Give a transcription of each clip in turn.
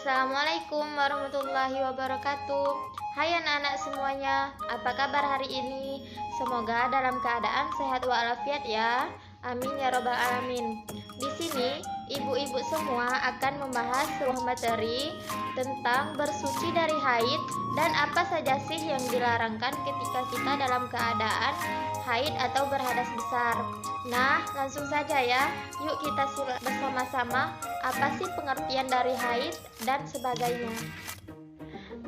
Assalamualaikum warahmatullahi wabarakatuh. Hai anak-anak semuanya, apa kabar hari ini? Semoga dalam keadaan sehat walafiat ya. Amin ya robbal alamin. Di sini ibu-ibu semua akan membahas sebuah materi tentang bersuci dari haid dan apa saja sih yang dilarangkan ketika kita dalam keadaan haid atau berhadas besar. Nah, langsung saja ya. Yuk kita simak bersama-sama apa sih pengertian dari haid dan sebagainya.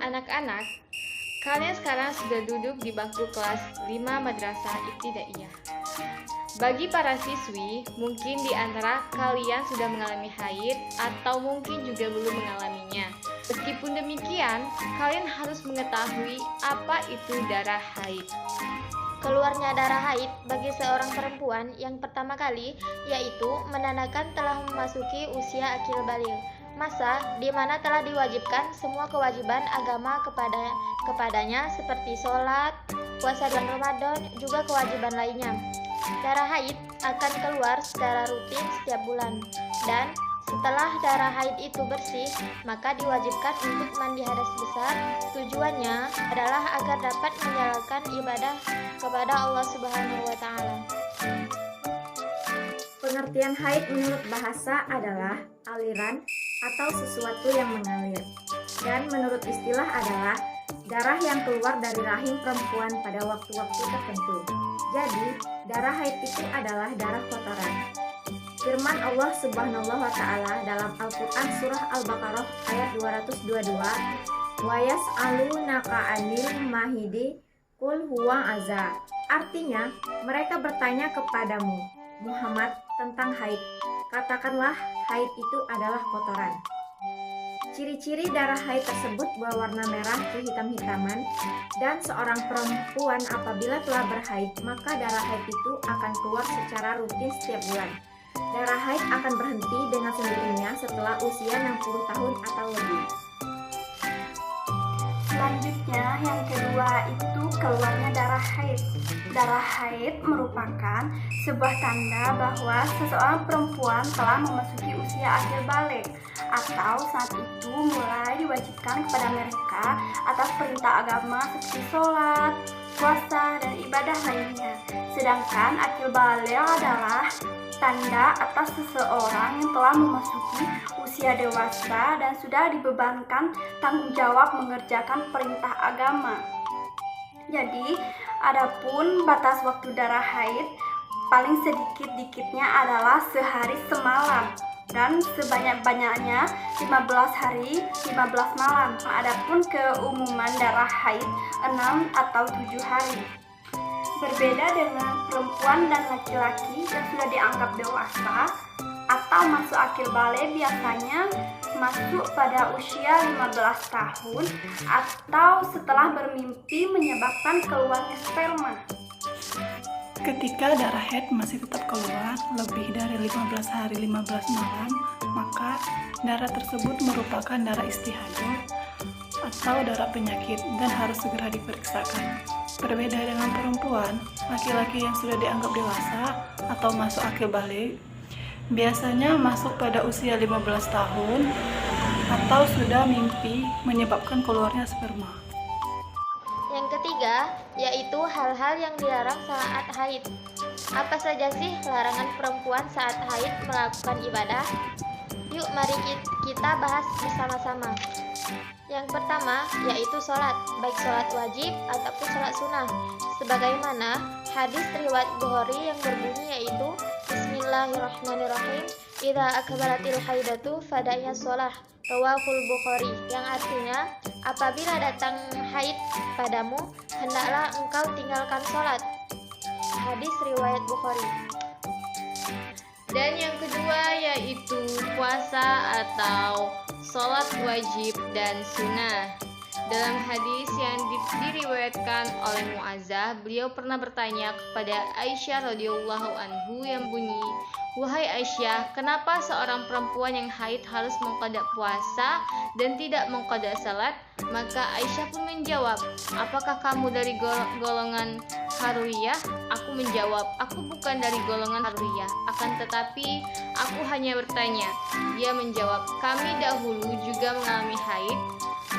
Anak-anak, kalian sekarang sudah duduk di bangku kelas 5 Madrasah Ibtidaiyah. Bagi para siswi, mungkin di antara kalian sudah mengalami haid atau mungkin juga belum mengalaminya. Meskipun demikian, kalian harus mengetahui apa itu darah haid. Keluarnya darah haid bagi seorang perempuan yang pertama kali yaitu menandakan telah memasuki usia akil baligh, masa di mana telah diwajibkan semua kewajiban agama kepadanya seperti sholat, puasa bulan Ramadan, juga kewajiban lainnya. Darah haid akan keluar secara rutin setiap bulan, dan setelah darah haid itu bersih, maka diwajibkan untuk mandi hadas besar. Tujuannya adalah agar dapat menjalankan ibadah kepada Allah Subhanahu wa Ta'ala. Pengertian haid menurut bahasa adalah aliran atau sesuatu yang mengalir, dan menurut istilah adalah darah yang keluar dari rahim perempuan pada waktu-waktu tertentu. Jadi, darah haid itu adalah darah kotoran. Firman Allah Subhanahu wa Ta'ala dalam Al-Quran Surah Al-Baqarah ayat 222, "Wa yas'alunaka 'anil mahidi qul huwa adza." Artinya, mereka bertanya kepadamu, Muhammad, tentang haid. Katakanlah, haid itu adalah kotoran. Ciri-ciri darah haid tersebut berwarna merah kehitam-hitaman, dan seorang perempuan apabila telah berhaid, maka darah haid itu akan keluar secara rutin setiap bulan. Darah haid akan berhenti dengan sendirinya setelah usia 60 tahun atau lebih. Selanjutnya, yang kedua itu keluarnya darah haid. Darah haid merupakan sebuah tanda bahwa seseorang perempuan telah memasuki usia akhir balik, atau saat itu mulai diwajibkan kepada mereka atas perintah agama seperti sholat, puasa, dan ibadah lainnya. Sedangkan akil balik adalah tanda atas seseorang yang telah memasuki usia dewasa dan sudah dibebankan tanggung jawab mengerjakan perintah agama. Jadi, adapun batas waktu darah haid paling sedikit-dikitnya adalah sehari semalam dan sebanyak-banyaknya 15 hari 15 malam. Adapun keumuman darah haid 6 atau 7 hari. Berbeda dengan perempuan dan laki-laki yang sudah dianggap dewasa atau masuk akil baligh, biasanya masuk pada usia 15 tahun atau setelah bermimpi menyebabkan keluarnya sperma. Ketika darah haid masih tetap keluar lebih dari 15 hari 15 malam, maka darah tersebut merupakan darah istihadah atau darah penyakit dan harus segera diperiksakan. Berbeda dengan perempuan, laki-laki yang sudah dianggap dewasa atau masuk akil baligh biasanya masuk pada usia 15 tahun atau sudah mimpi menyebabkan keluarnya sperma. Yang ketiga, yaitu hal-hal yang dilarang saat haid. Apa saja sih larangan perempuan saat haid melakukan ibadah? Yuk mari kita bahas bersama-sama. Yang pertama yaitu sholat, baik sholat wajib ataupun sholat sunnah. Sebagaimana hadis riwayat Bukhari yang berbunyi yaitu Bismillahirrahmanirrahim, "Idza akbaratil haidatu fada'ya sholah." Rawahul Bukhari, yang artinya apabila datang haid padamu, hendaklah engkau tinggalkan sholat. Hadis riwayat Bukhari. Dan yang kedua yaitu puasa atau sholat wajib dan sunnah. Dalam hadis yang diriwayatkan oleh Mu'azzah, beliau pernah bertanya kepada Aisyah radhiyallahu anhu yang bunyi, "Wahai Aisyah, kenapa seorang perempuan yang haid harus mengqada puasa dan tidak mengqada salat?" Maka Aisyah pun menjawab, "Apakah kamu dari golongan Haruriyah?" Aku menjawab, "Aku bukan dari golongan Haruriyah, akan tetapi aku hanya bertanya." Dia menjawab, "Kami dahulu juga juga mengalami haid,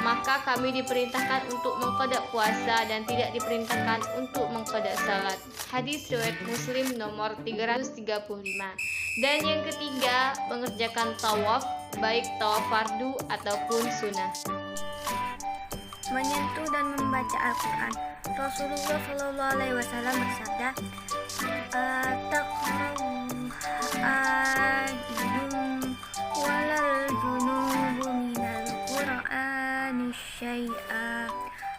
maka kami diperintahkan untuk mengqada puasa dan tidak diperintahkan untuk mengqada salat. Hadis riwayat Muslim nomor 335. Dan yang ketiga, mengerjakan tawaf, baik tawaf fardu ataupun sunnah. Menyentuh dan membaca Al-Quran. Rasulullah Shallallahu Alaihi Wasallam bersabda, "Taqra'u aidum walal junubu minal Qur'ani syai'a."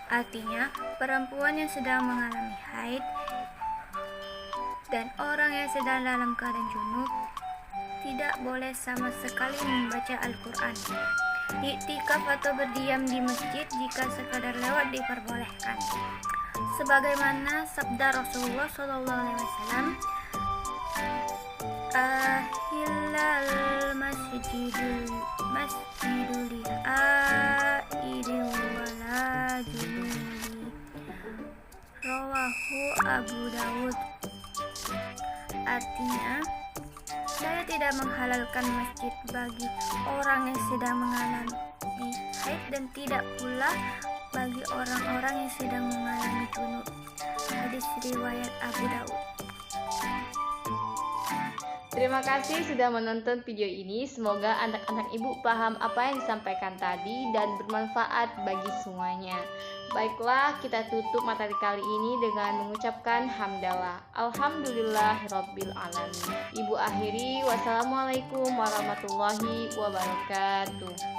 Artinya, perempuan yang sedang mengalami haid dan orang yang sedang dalam keadaan junub tidak boleh sama sekali membaca Al-Quran. Iktikaf atau berdiam di masjid jika sekadar lewat diperbolehkan. Sebagaimana sabda Rasulullah SAW, "Ahillal masjidul lil'aidin wala junubi." Rawahu Abu Dawud. Artinya, saya tidak menghalalkan masjid bagi orang yang sedang mengalami haid dan tidak pula bagi orang-orang yang sedang mengalami junub. Hadis riwayat Abu Daud. Terima kasih sudah menonton video ini. Semoga anak-anak ibu paham apa yang disampaikan tadi dan bermanfaat bagi semuanya. Baiklah, kita tutup materi kali ini dengan mengucapkan hamdalah. Alhamdulillahirabbil alamin. Ibu akhiri, wassalamualaikum warahmatullahi wabarakatuh.